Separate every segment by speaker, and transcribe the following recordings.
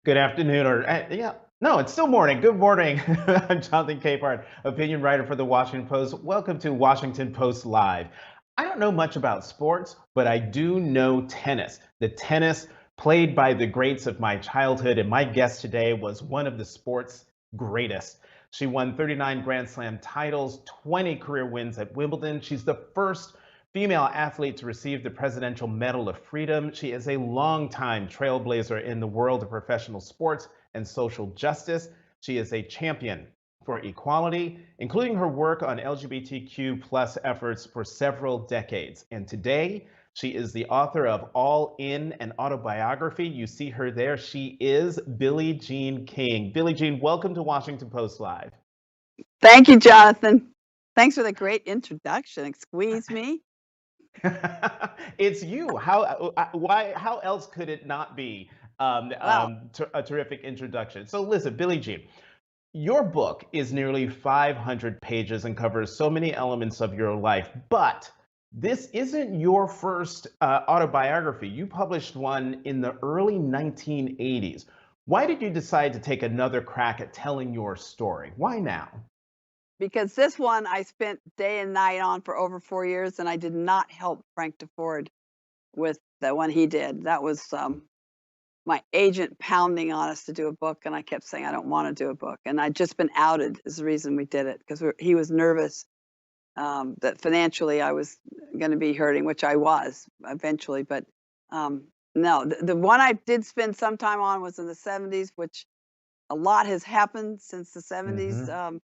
Speaker 1: Good afternoon, or yeah, no, it's still morning. Good morning. I'm Jonathan Capehart, opinion writer for the Washington Post. Welcome to Washington Post Live. I don't know much about sports, but I do know tennis. The tennis played by the greats of my childhood, and my guest today was one of the sport's greatest. She won 39 Grand Slam titles, 20 career wins at Wimbledon. She's the first female athlete to receive the Presidential Medal of Freedom. She is a longtime trailblazer in the world of professional sports and social justice. She is a champion for equality, including her work on LGBTQ plus efforts for several decades. And today, she is the author of All In, an autobiography. You see her there. She is Billie Jean King. Billie Jean, welcome to Washington Post Live.
Speaker 2: Thank you, Jonathan. Thanks for the great introduction. Squeeze me.
Speaker 1: It's you. Why? How else could it not be
Speaker 2: Wow.
Speaker 1: a terrific introduction? So listen, Billie Jean, your book is nearly 500 pages and covers so many elements of your life. But this isn't your first autobiography. You published one in the early 1980s. Why did you decide to take another crack at telling your story? Why now?
Speaker 2: Because this one I spent day and night on for over 4 years, and I did not help Frank DeFord with the one he did. That was my agent pounding on us to do a book, and I kept saying I don't want to do a book. And I'd just been outed is the reason we did it, because he was nervous that financially I was going to be hurting, which I was eventually. But no, the one I did spend some time on was in the 70s, which a lot has happened since the 70s.
Speaker 1: Hmm.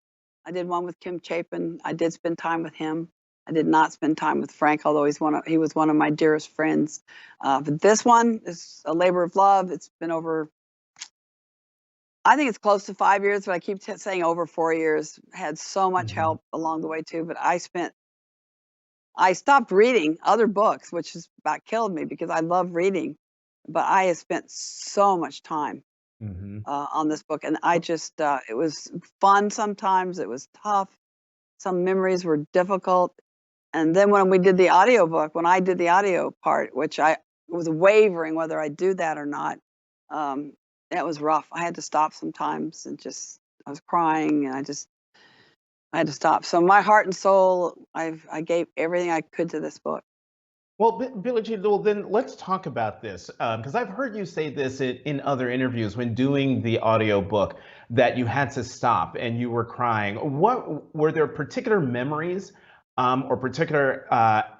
Speaker 2: I did one with Kim Chapin. I did spend time with him. I did not spend time with Frank, although he was one of my dearest friends. But this one is a labor of love. It's been over, I think it's close to 5 years, but I keep saying over 4 years. Had so much
Speaker 1: Hmm.
Speaker 2: help along the way too. But I stopped reading other books, which has about killed me because I love reading. But I have spent so much time
Speaker 1: Hmm.
Speaker 2: on this book, and I just it was fun sometimes. It was tough. Some memories were difficult. And then when I did the audio part, which I was wavering whether I'd do that or not, um, that was rough. I had to stop sometimes and I was crying, and I had to stop. So my heart and soul, I gave everything I could to this book.
Speaker 1: Well, Billie Jean, well, then let's talk about this because I've heard you say this in other interviews when doing the audio book that you had to stop and you were crying. What were there particular memories or particular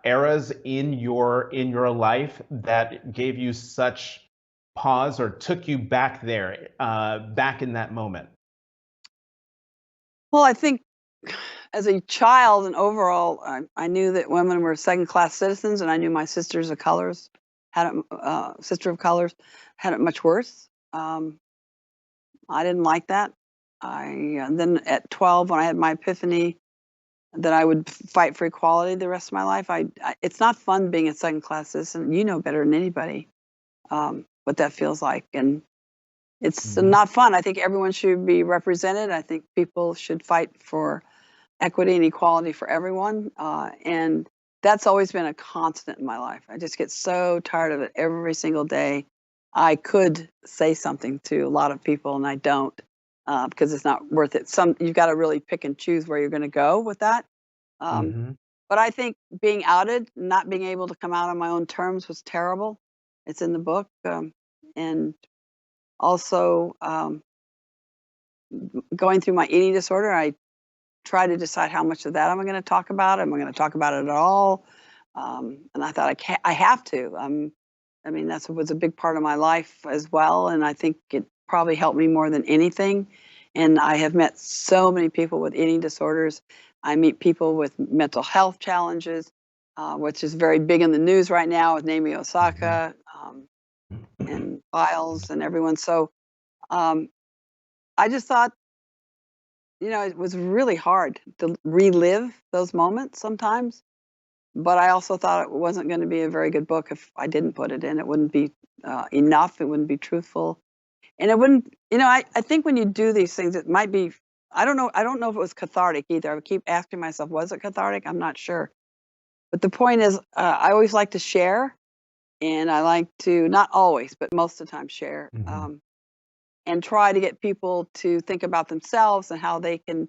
Speaker 1: eras in your life that gave you such pause or took you back there, back in that moment?
Speaker 2: Well, I think as a child and overall, I knew that women were second-class citizens, and I knew my sisters of colors sister of colors had it much worse. I didn't like that. Then at 12, when I had my epiphany that I would fight for equality the rest of my life, it's not fun being a second-class citizen. You know better than anybody what that feels like, and it's
Speaker 1: Hmm.
Speaker 2: not fun. I think everyone should be represented. I think people should fight for equity and equality for everyone. And that's always been a constant in my life. I just get so tired of it every single day. I could say something to a lot of people, and I don't because it's not worth it. You've got to really pick and choose where you're going to go with that. Um,
Speaker 1: Hmm.
Speaker 2: but I think being outed, not being able to come out on my own terms, was terrible. It's in the book, and also going through my eating disorder. I try to decide how much of that am I going to talk about. Am I going to talk about it at all? And I thought I have to. I mean, that was a big part of my life as well, and I think it probably helped me more than anything. And I have met so many people with eating disorders. I meet people with mental health challenges, which is very big in the news right now with Naomi
Speaker 1: Hmm.
Speaker 2: Osaka and Biles and everyone. So um, I just thought, it was really hard to relive those moments sometimes. But I also thought it wasn't going to be a very good book if I didn't put it in. It wouldn't be enough. It wouldn't be truthful, and it wouldn't. I think when you do these things, it might be. I don't know. I don't know if it was cathartic either. I would keep asking myself, was it cathartic? I'm not sure. But the point is, I always like to share, and I like to not always, but most of the time share.
Speaker 1: Hmm.
Speaker 2: and try to get people to think about themselves and how they can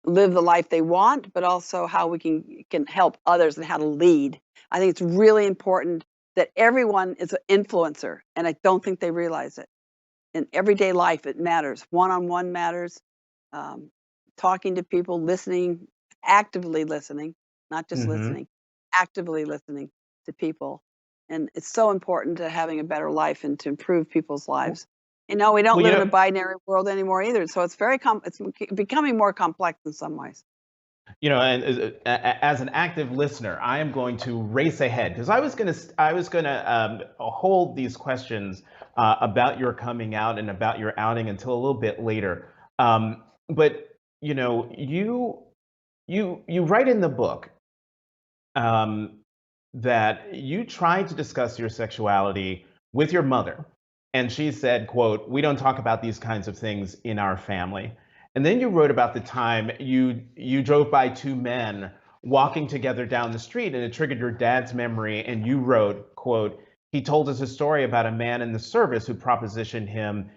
Speaker 2: live the life they want, but also how we can help others and how to lead. I think it's really important that everyone is an influencer, and I don't think they realize it. In everyday life, it matters. One-on-one matters. Um, Talking to people, listening, actively listening, not just
Speaker 1: Hmm.
Speaker 2: listening, actively listening to people. And it's so important to having a better life and to improve people's lives. We don't
Speaker 1: Well,
Speaker 2: live in a binary world anymore either. So it's becoming more complex in some ways.
Speaker 1: And as an active listener, I am going to race ahead because I was gonna hold these questions about your coming out and about your outing until a little bit later. But you write in the book um, that you tried to discuss your sexuality with your mother, and she said, quote, "We don't talk about these kinds of things in our family." And then you wrote about the time you drove by two men walking together down the street, and it triggered your dad's memory, and you wrote, quote, "He told us a story about a man in the service who propositioned him.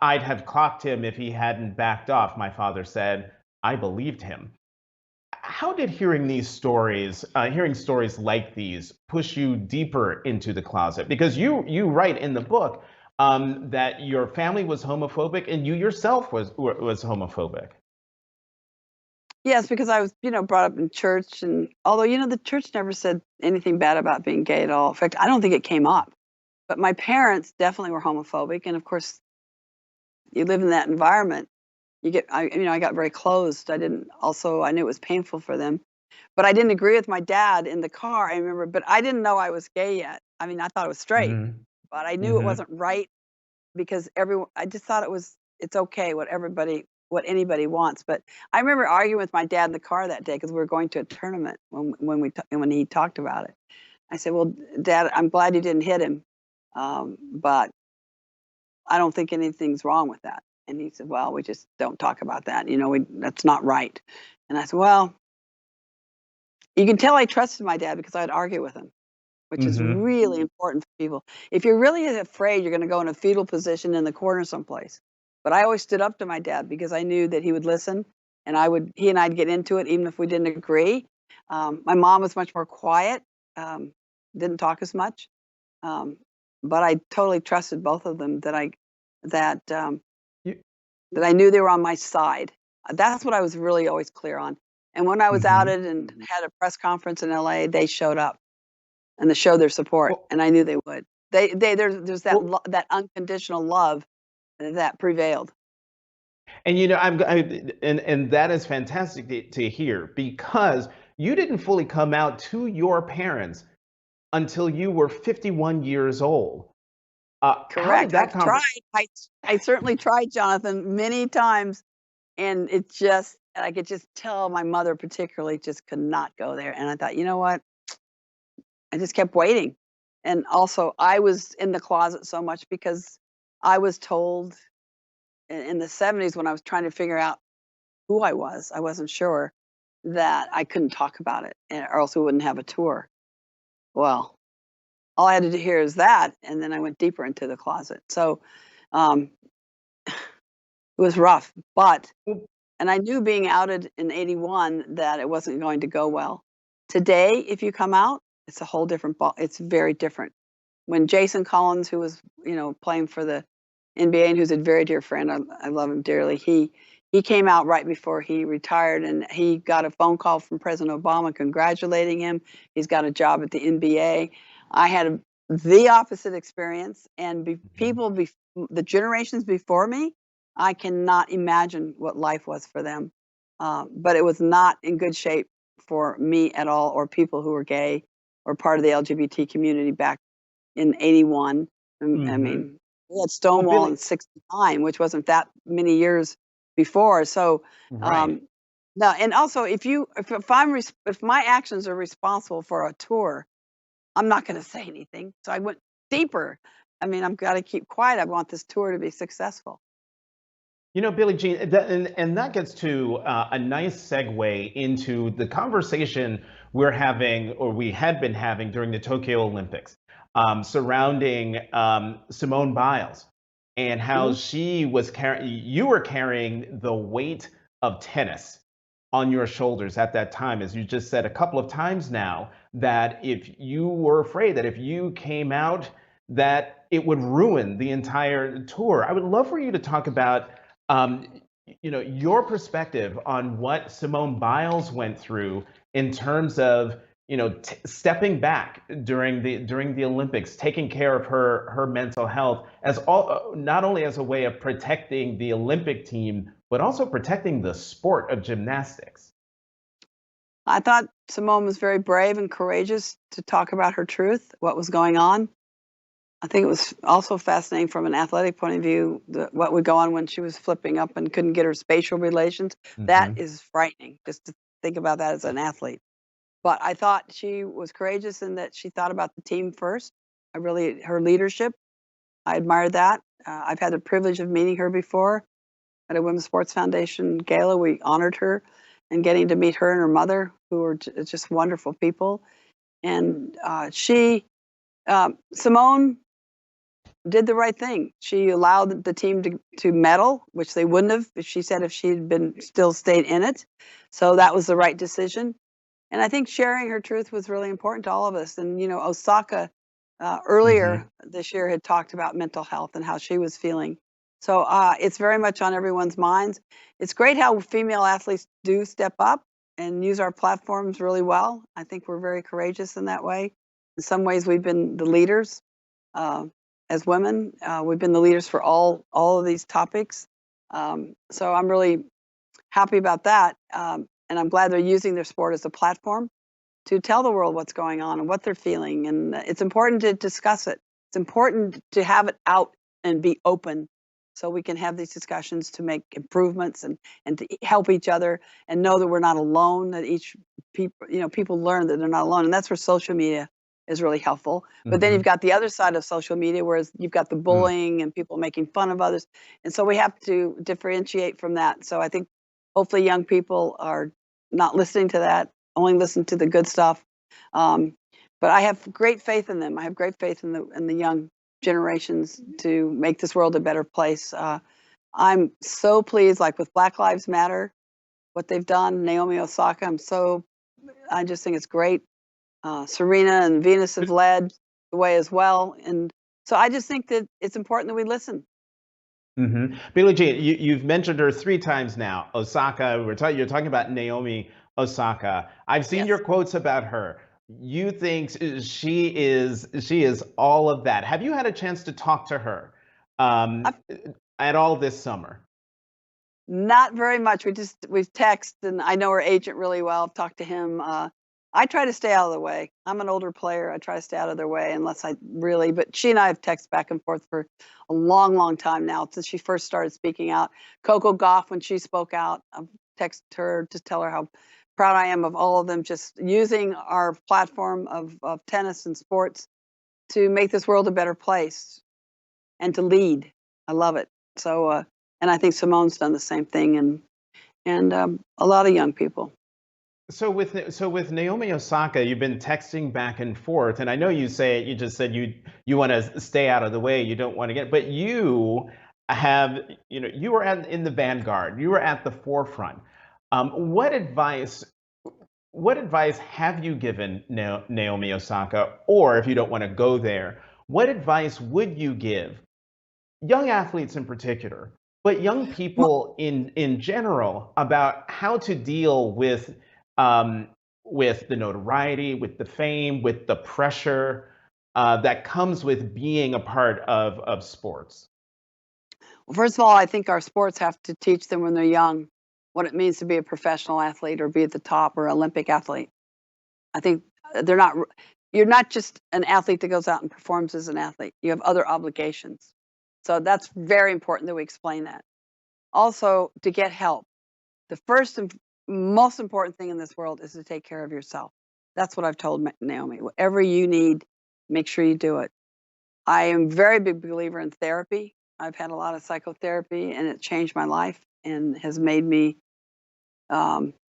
Speaker 1: I'd have clocked him if he hadn't backed off," my father said. I believed him. How did hearing stories like these, push you deeper into the closet? Because you write in the book that your family was homophobic and you yourself was homophobic.
Speaker 2: Yes, because I was, brought up in church, and although, the church never said anything bad about being gay at all. In fact, I don't think it came up. But my parents definitely were homophobic, and of course, you live in that environment. I got very closed. I knew it was painful for them, but I didn't agree with my dad in the car. I remember, but I didn't know I was gay yet. I mean, I thought it was straight,
Speaker 1: Hmm.
Speaker 2: but I knew it
Speaker 1: Hmm.
Speaker 2: wasn't right because I just thought it's okay what anybody wants. But I remember arguing with my dad in the car that day because we were going to a tournament when he talked about it. I said, "Well, Dad, I'm glad you didn't hit him, but I don't think anything's wrong with that." And he said, "Well, we just don't talk about that. That's not right." And I said, "Well, you can tell I trusted my dad because I'd argue with him, which is
Speaker 1: Hmm.
Speaker 2: really important for people. If you're really afraid, you're going to go in a fetal position in the corner someplace. But I always stood up to my dad because I knew that he would listen, and he and I'd get into it even if we didn't agree. My mom was much more quiet, um, didn't talk as much, um, but I totally trusted both of them that
Speaker 1: You,
Speaker 2: that I knew they were on my side. That's what I was really always clear on. And when I was
Speaker 1: hmm.
Speaker 2: outed and had a press conference in LA, they showed up and to show their support,
Speaker 1: Well,
Speaker 2: and I knew they would. There's
Speaker 1: well,
Speaker 2: that unconditional love that prevailed.
Speaker 1: and and that is fantastic to hear because you didn't fully come out to your parents until you were 51 years old. How did
Speaker 2: Correct.
Speaker 1: that
Speaker 2: I've tried.
Speaker 1: conversation?
Speaker 2: I certainly tried, Jonathan, many times, and I could just tell my mother particularly just could not go there. And I thought, you know what? I just kept waiting. And also, I was in the closet so much because I was told in the 70s when I was trying to figure out who I wasn't sure that I couldn't talk about it, or else we wouldn't have a tour. Well, all I had to hear is that, and then I went deeper into the closet. So um, it was rough, and I knew being outed in '81 that it wasn't going to go well. Today, if you come out, it's a whole different ball. It's very different. When Jason Collins, who was playing for the NBA and who's a very dear friend, I love him dearly. He came out right before he retired, and he got a phone call from President Obama congratulating him. He's got a job at the NBA. I had the opposite experience, and the generations before me, I cannot imagine what life was for them. But it was not in good shape for me at all, or people who were gay or part of the LGBT community back in '81. I
Speaker 1: Hmm.
Speaker 2: mean, we had
Speaker 1: Well,
Speaker 2: Stonewall
Speaker 1: Billy,
Speaker 2: in '69, which wasn't that many years before. So,
Speaker 1: right.
Speaker 2: um, no, and also if my actions are responsible for a tour, I'm not going to say anything. So I went deeper. I mean, I've got to keep quiet. I want this tour to be successful.
Speaker 1: Billie Jean, and that gets to a nice segue into the conversation we're having, or we had been having during the Tokyo Olympics, surrounding Simone Biles. and how
Speaker 2: Mhm.
Speaker 1: she was carrying, you were carrying the weight of tennis on your shoulders at that time. As you just said a couple of times now, that if you were afraid that if you came out, that it would ruin the entire tour. I would love for you to talk about, um, your perspective on what Simone Biles went through in terms of, stepping back during the Olympics, taking care of her mental health, as all, not only as a way of protecting the Olympic team, but also protecting the sport of gymnastics.
Speaker 2: I thought Simone was very brave and courageous to talk about her truth, what was going on. I think it was also fascinating from an athletic point of view, what would go on when she was flipping up and couldn't get her spatial relations. That
Speaker 1: Hmm.
Speaker 2: is frightening, just to think about that as an athlete. But I thought she was courageous in that she thought about the team first. Her leadership, I admired that. I've had the privilege of meeting her before at a Women's Sports Foundation gala. We honored her and getting to meet her and her mother, who were just wonderful people. And Simone did the right thing. She allowed the team to medal, which they wouldn't have if she said if she had been still stayed in it. So that was the right decision. And I think sharing her truth was really important to all of us. And Osaka earlier
Speaker 1: Hmm.
Speaker 2: this year had talked about mental health and how she was feeling. So it's very much on everyone's minds. It's great how female athletes do step up and use our platforms really well. I think we're very courageous in that way. In some ways, we've been the leaders uh, as women. We've been the leaders for all of these topics. So I'm really happy about that. And I'm glad they're using their sport as a platform to tell the world what's going on and what they're feeling. And it's important to discuss it. It's important to have it out and be open so we can have these discussions to make improvements and to help each other and know that we're not alone, that people learn that they're not alone. And that's where social media is really helpful. But then you've
Speaker 1: Hmm.
Speaker 2: got the other side of social media, whereas you've got the bullying and people making fun of others. And so we have to differentiate from that. So I think hopefully young people are not listening to that, only listen to the good stuff. Um, but I have great faith in them. I have great faith in the young generations to make this world a better place. I'm so pleased, like with Black Lives Matter, what they've done. Naomi Osaka, I just think it's great. Serena and Venus have led the way as well, and so I just think that it's important that we listen.
Speaker 1: Billie Jean, you've mentioned her three times now. Osaka, you're talking about Naomi Osaka. I've seen your
Speaker 2: Yes.
Speaker 1: quotes about her. You think she is all of that. Have you had a chance to talk to her
Speaker 2: I've
Speaker 1: at all this summer?
Speaker 2: Not very much. We've texted, and I know her agent really well. I've talked to him. I try to stay out of the way. I'm an older player. I try to stay out of their way unless I really. But she and I have texted back and forth for a long, long time now since she first started speaking out. Coco Gauff, when she spoke out, I've texted her to tell her how proud I am of all of them just using our platform of tennis and sports to make this world a better place and to lead. I love it. So, and I think Simone's done the same thing, and a lot of young people.
Speaker 1: So with Naomi Osaka, you've been texting back and forth, and I know you just said you want to stay out of the way, you don't want to get, but you have, you were in the vanguard, you were at the forefront. What advice have you given Naomi Osaka, or if you don't want to go there, what advice would you give young athletes in particular, but young people in general, about how to deal um, with the notoriety, with the fame, with the pressure that comes with being a part of sports?
Speaker 2: Well, first of all, I think our sports have to teach them when they're young what it means to be a professional athlete or be at the top or Olympic athlete. I think they're not. You're not just an athlete that goes out and performs as an athlete. You have other obligations. So that's very important that we explain that. Also, to get help. The first and most important thing in this world is to take care of yourself. That's what I've told Naomi. Whatever you need, make sure you do it. I am a very big believer in therapy. I've had a lot of psychotherapy, and it changed my life and has made me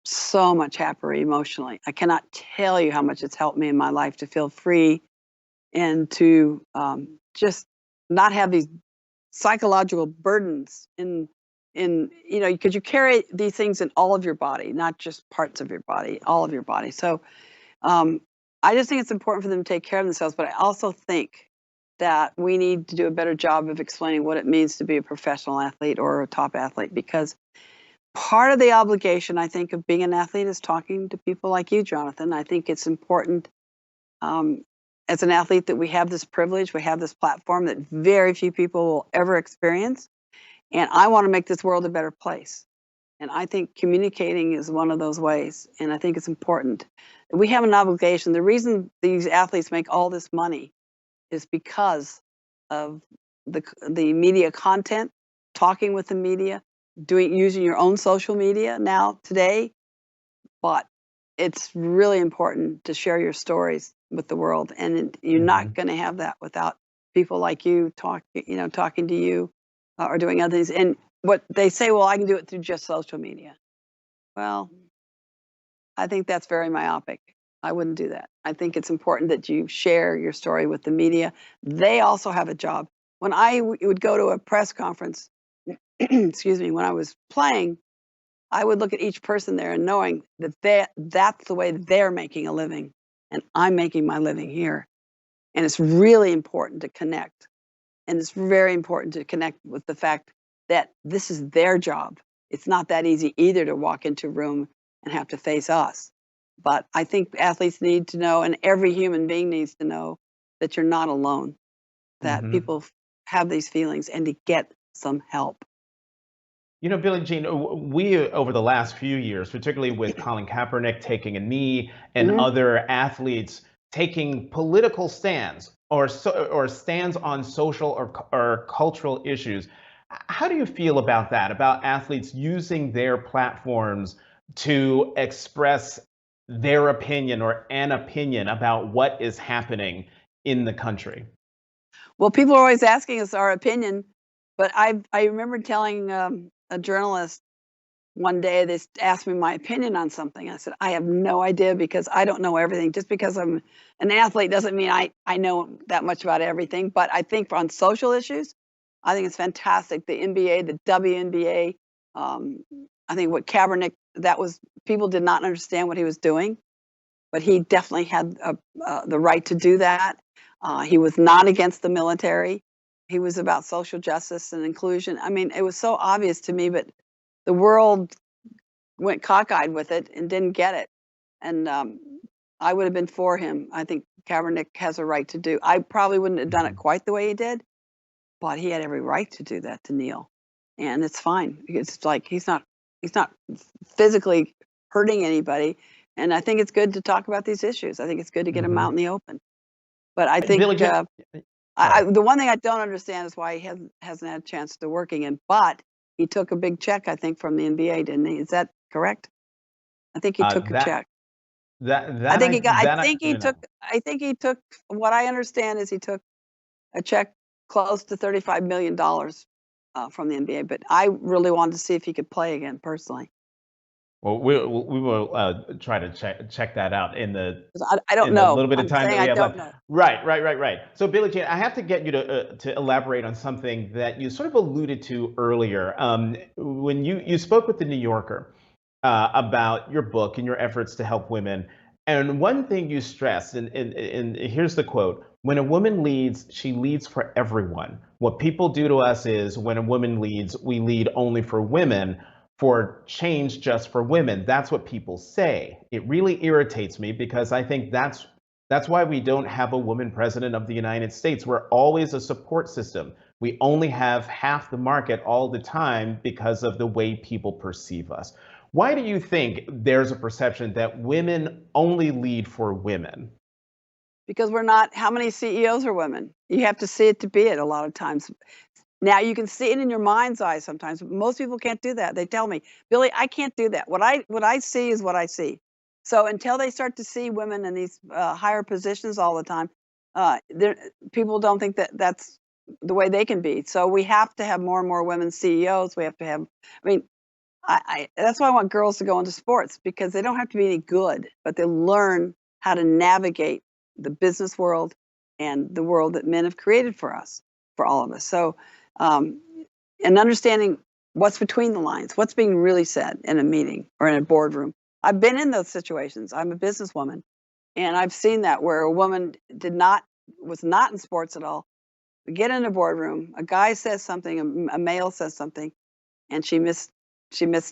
Speaker 2: so much happier emotionally. I cannot tell you how much it's helped me in my life to feel free and to just not have these psychological burdens because you carry these things in all of your body, not just parts of your body, all of your body. So I just think it's important for them to take care of themselves, but I also think that we need to do a better job of explaining what it means to be a professional athlete or a top athlete, because part of the obligation, I think, of being an athlete is talking to people like you, Jonathan. I think it's important as an athlete that we have this privilege, we have this platform that very few people will ever experience. And I want to make this world a better place. And I think communicating is one of those ways. And I think it's important. We have an obligation. The reason these athletes make all this money is because of the media content, talking with the media, using your own social media now today. But it's really important to share your stories with the world, and you're not going to have that without people like you talking to you or doing other things. And what they say, well, I can do it through just social media. Well, I think that's very myopic. I wouldn't do that. I think it's important that you share your story with the media. They also have a job. When I would go to a press conference, excuse me, when I was playing, I would look at each person there and knowing that that's the way they're making a living, and I'm making my living here. And it's really important to connect. And it's very important to connect with the fact that this is their job. It's not that easy either to walk into a room and have to face us. But I think athletes need to know, and every human being needs to know, that you're not alone, that people have these feelings, and to get some help.
Speaker 1: Billie Jean, we over the last few years, particularly with Colin Kaepernick taking a knee and other athletes taking political stands or stands on social or cultural issues, how do you feel about that? About athletes using their platforms to express their opinion or an opinion about what is happening in the country?
Speaker 2: Well, people are always asking us our opinion, but I remember telling a journalist one day, they asked me my opinion on something. I said, I have no idea, because I don't know everything. Just because I'm an athlete doesn't mean I know that much about everything. But I think on social issues, I think it's fantastic. The NBA, the WNBA, I think what Kaepernick, people did not understand what he was doing, but he definitely had the right to do that. He was not against the military. He was about social justice and inclusion. I mean, it was so obvious to me, but the world went cockeyed with it and didn't get it. And I would have been for him. I think Kaepernick has a right to do. I probably wouldn't have done it quite the way he did, but he had every right to do that, to kneel, and it's fine. It's like he's not physically hurting anybody, and I think it's good to talk about these issues. I think it's good to get them out in the open. But I think
Speaker 1: Billie Jean,
Speaker 2: the one thing I don't understand is why he hasn't had a chance to working in. But he took a big check, I think, from the NBA, didn't he? Is that correct? I think he took a check. I think he took. What I understand is he took a check close to $35 million from the NBA. But I really wanted to see if he could play again, personally.
Speaker 1: Well, we will try to check that out in the
Speaker 2: I don't know.
Speaker 1: A little bit of time that we have left.
Speaker 2: Know.
Speaker 1: Right. So, Billie Jean, I have to get you to elaborate on something that you sort of alluded to earlier when you spoke with the New Yorker about your book and your efforts to help women. And one thing you stressed, and here's the quote: "When a woman leads, she leads for everyone. What people do to us is, when a woman leads, we lead only for women. For change just for women." That's what people say. It really irritates me, because I think that's why we don't have a woman president of the United States. We're always a support system. We only have half the market all the time because of the way people perceive us. Why do you think there's a perception that women only lead for women?
Speaker 2: Because we're not. How many CEOs are women? You have to see it to be it a lot of times. Now, you can see it in your mind's eye sometimes. Most people can't do that. They tell me, Billie, I can't do that. What I see is what I see. So until they start to see women in these higher positions all the time, people don't think that that's the way they can be. So we have to have more and more women CEOs. We have to have. I mean, that's why I want girls to go into sports, because they don't have to be any good, but they learn how to navigate the business world and the world that men have created for us, for all of us. So um, and understanding what's between the lines, what's being really said in a meeting or in a boardroom. I've been in those situations. I'm a businesswoman, and I've seen that where a woman was not in sports at all. We get in a boardroom, a guy says something, a male says something, and she missed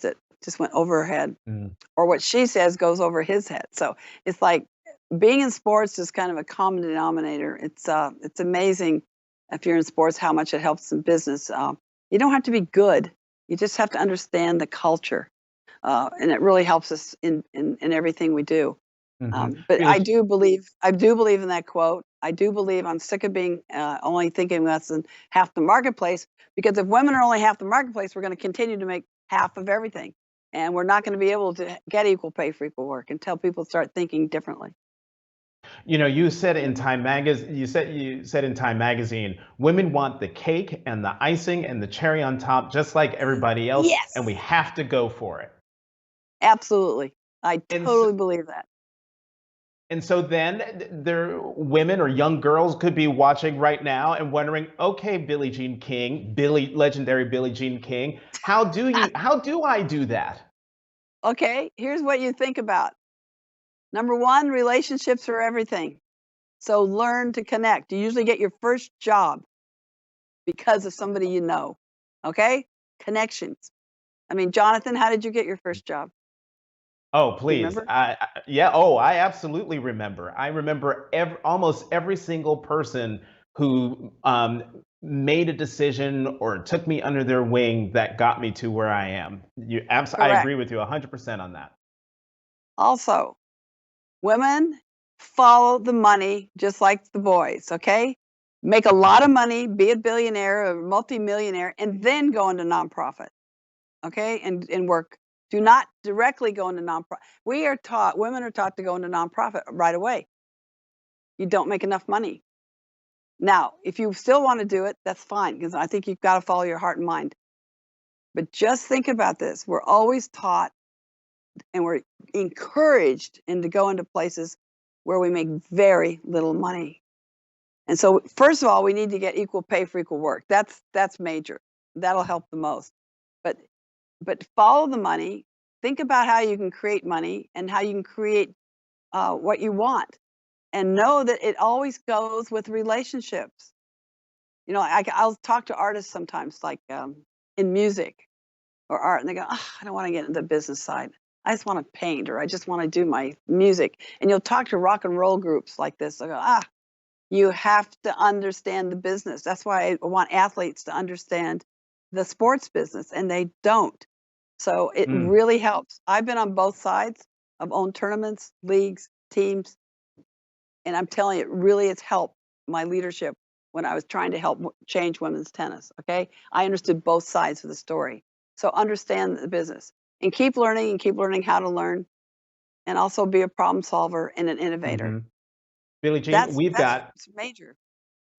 Speaker 2: it. Just went over her head,
Speaker 1: Mm.
Speaker 2: or what she says goes over his head. So it's like being in sports is kind of a common denominator. It's amazing if you're in sports how much it helps in business. You don't have to be good. You just have to understand the culture, and it really helps us in everything we do.
Speaker 1: Hmm.
Speaker 2: But
Speaker 1: Billie,
Speaker 2: I do believe in that quote. I do believe I'm sick of being only thinking less than half the marketplace. Because if women are only half the marketplace, we're going to continue to make half of everything, and we're not going to be able to get equal pay for equal work until people start thinking differently.
Speaker 1: you said in Time Magazine, you said in Time Magazine, women want the cake and the icing and the cherry on top, just like everybody else, and we
Speaker 2: Yes,
Speaker 1: have to go for it.
Speaker 2: absolutely. I
Speaker 1: And so,
Speaker 2: totally believe that.
Speaker 1: and so then there, women or young girls could be watching right now and wondering, okay, Billie Jean King, legendary Billie Jean King, how do I do that?
Speaker 2: Okay, here's what you think about. Number one, relationships are everything. So learn to connect. You usually get your first job because of somebody you know. Okay? Connections. I mean, Jonathan, how did you get your first job?
Speaker 1: Oh,
Speaker 2: Do you
Speaker 1: please.
Speaker 2: remember?
Speaker 1: Yeah. Oh, I absolutely remember. I remember almost every single person who made a decision or took me under their wing that got me to where I am. I
Speaker 2: Correct.
Speaker 1: agree with you 100% on that.
Speaker 2: Also, women follow the money just like the boys, okay? Make a lot of money, be a billionaire or multimillionaire, and then go into nonprofit, okay? And work. Do not directly go into nonprofit. Women are taught to go into nonprofit right away. You don't make enough money. Now, if you still want to do it, that's fine, because I think you've got to follow your heart and mind. But just think about this. We're always taught and we're encouraged to go into places where we make very little money. And so, first of all, we need to get equal pay for equal work. That's major. That'll help the most. But follow the money. Think about how you can create money and how you can create what you want, and know that it always goes with relationships. You know, I'll talk to artists sometimes, like in music or art, and they go, "Ah, I don't want to get into the business side. I just want to paint, or I just want to do my music." And you'll talk to rock and roll groups like this. I go, you have to understand the business. That's why I want athletes to understand the sports business, and they don't. So it
Speaker 1: Mm.
Speaker 2: really helps. I've been on both sides. I've owned tournaments, leagues, teams, and I'm telling you, it really has helped my leadership when I was trying to help change women's tennis. Okay, I understood both sides of the story. So understand the business and keep learning how to learn, and also be a problem solver and an innovator.
Speaker 1: Hmm. Billie Jean,
Speaker 2: That's major.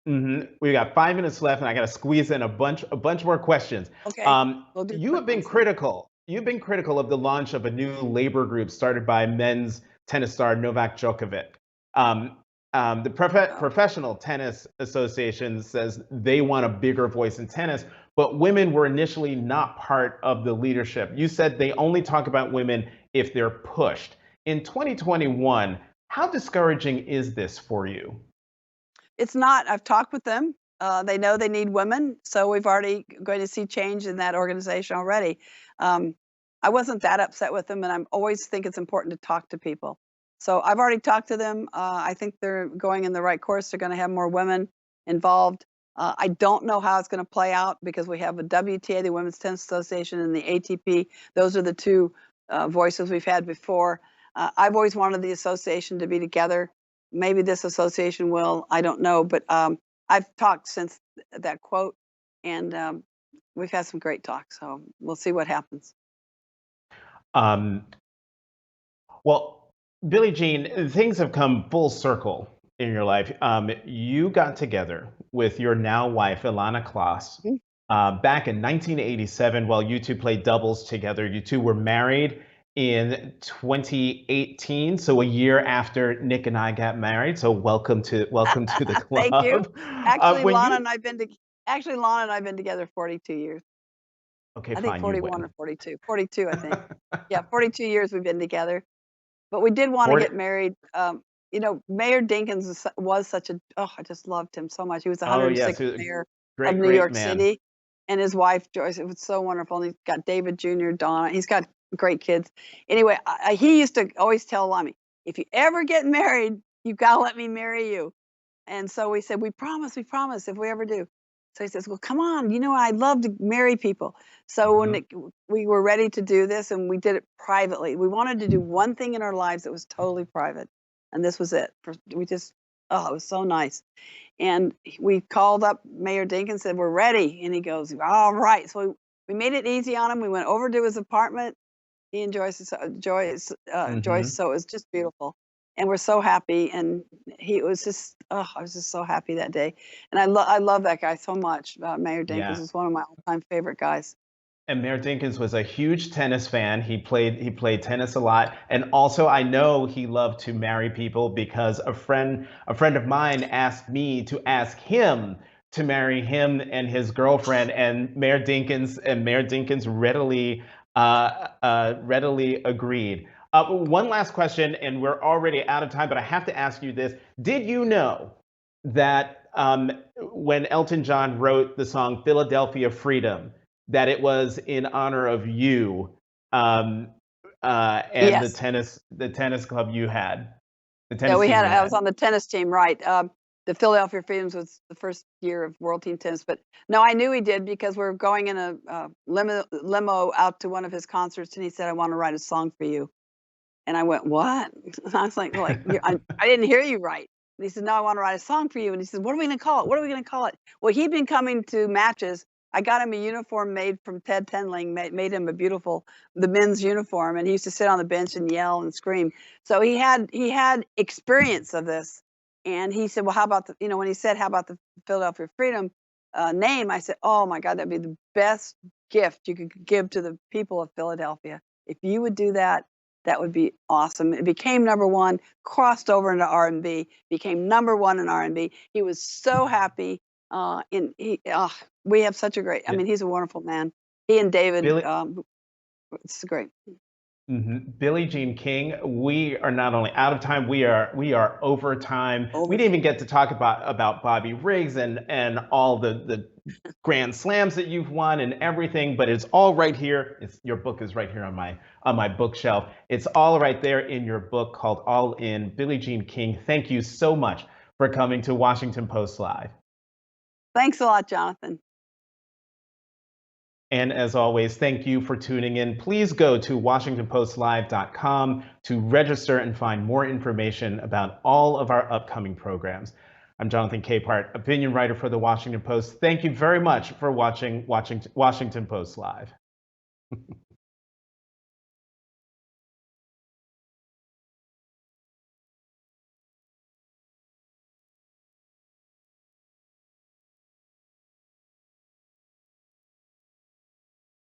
Speaker 1: we've got 5 minutes left, and I got to squeeze in a bunch more questions.
Speaker 2: Okay, we'll do
Speaker 1: You
Speaker 2: quick
Speaker 1: have been
Speaker 2: ones then.
Speaker 1: critical. You've been critical of the launch of a new labor group started by men's tennis star Novak Djokovic. Um, the
Speaker 2: Oh,
Speaker 1: Professional Tennis Association says they want a bigger voice in tennis, but women were initially not part of the leadership. You said they only talk about women if they're pushed. In 2021, how discouraging is this for you?
Speaker 2: it's not. I've talked with them. They know they need women, so we've already going to see change in that organization already. Um, I wasn't that upset with them, and I always think it's important to talk to people. So I've already talked to them. I think they're going in the right course. They're going to have more women involved. I don't know how it's going to play out because we have a WTA, the Women's Tennis Association, and the ATP. Those are the two voices we've had before. I've always wanted the association to be together. Maybe this association will. I don't know, but I've talked since that quote, and we've had some great talks. So we'll see what happens.
Speaker 1: Um, well, Billie Jean, things have come full circle in your life. You got together with your now wife, Ilana Kloss,
Speaker 2: Mhm.
Speaker 1: back in 1987 while you two played doubles together. You two were married in 2018, so a year after Nick and I got married. So welcome to the
Speaker 2: Thank you.
Speaker 1: club.
Speaker 2: Actually,
Speaker 1: When
Speaker 2: Lana
Speaker 1: you
Speaker 2: and I've been to. Actually, Lana and I have been together 42 years.
Speaker 1: Okay,
Speaker 2: I think
Speaker 1: fine, you
Speaker 2: 41 or
Speaker 1: win.
Speaker 2: 42. 42, I think. Yeah, 42 years we've been together. But we did wanna
Speaker 1: 40
Speaker 2: get married. Mayor Dinkins was such a oh, I just loved him so much. He was the
Speaker 1: Oh, yes,
Speaker 2: 106th
Speaker 1: he was a
Speaker 2: mayor of
Speaker 1: great,
Speaker 2: New
Speaker 1: great
Speaker 2: York
Speaker 1: man.
Speaker 2: City, and his wife, Joyce. It was so wonderful, and he's got David Jr., Donna. He's got great kids. Anyway, he used to always tell Lami, "If you ever get married, you gotta let me marry you." And so we said, we promise if we ever do. So he says, well, come on, I'd love to marry people. So when
Speaker 1: Mhm.
Speaker 2: we were ready to do this and we did it privately, we wanted to do one thing in our lives that was totally private. And this was it. Oh, it was so nice. And we called up Mayor Dink and said, we're ready. And he goes, all right. So we made it easy on him. We went over to his apartment. He and Joyce,
Speaker 1: Mhm.
Speaker 2: so it was just beautiful, and we're so happy, and he was just oh, I was just so happy that day, and I love that guy so much. Mayor Dinkins
Speaker 1: Yeah.
Speaker 2: is one of my all-time favorite guys.
Speaker 1: And Mayor Dinkins was a huge tennis fan. He played tennis a lot, and also I know he loved to marry people because a friend of mine asked me to ask him to marry him and his girlfriend, and Mayor Dinkins readily agreed. One last question, and we're already out of time, but I have to ask you this: did you know that when Elton John wrote the song "Philadelphia Freedom," that it was in honor of you, um, and the
Speaker 2: Yes,
Speaker 1: tennis club you had, the
Speaker 2: yeah,
Speaker 1: tennis team you
Speaker 2: I was
Speaker 1: had.
Speaker 2: on the tennis team, right? The Philadelphia Freedoms was the first year of World Team Tennis, but no, I knew he did because we're going in a limo out to one of his concerts, and he said, "I want to write a song for you." And I went, "What?" And I was like, I didn't hear you right." And he said, "No, I wanna write a song for you." And he said, "What are we gonna call it? What are we gonna call it?" Well, he'd been coming to matches. I got him a uniform made from Ted Tenling, made him the men's uniform, and he used to sit on the bench and yell and scream. So he had experience of this, and he said, "Well, how about when he said, 'How about the Philadelphia Freedom,' name?" I said, "Oh my god, that'd be the best gift you could give to the people of Philadelphia. If you would do that, that would be awesome." It became number one, crossed over into R&B, became number one in R&B. He was so happy. We have such a great. I
Speaker 1: Yeah.
Speaker 2: mean, he's a wonderful man. He and David.
Speaker 1: Billy
Speaker 2: It's great.
Speaker 1: Billie Jean King, we are not only out of time, we are over time. We
Speaker 2: Over.
Speaker 1: didn't even get to talk about Bobby Riggs and all the grand slams that you've won and everything, but it's all right here. Your book is right here on my bookshelf. It's all right there in your book called All In. Billie Jean King, thank you so much for coming to Washington Post Live.
Speaker 2: Thanks a lot, Jonathan.
Speaker 1: And as always, thank you for tuning in. Please go to WashingtonPostLive.com to register and find more information about all of our upcoming programs. I'm Jonathan Capehart, opinion writer for the Washington Post. Thank you very much for watching Washington Post Live.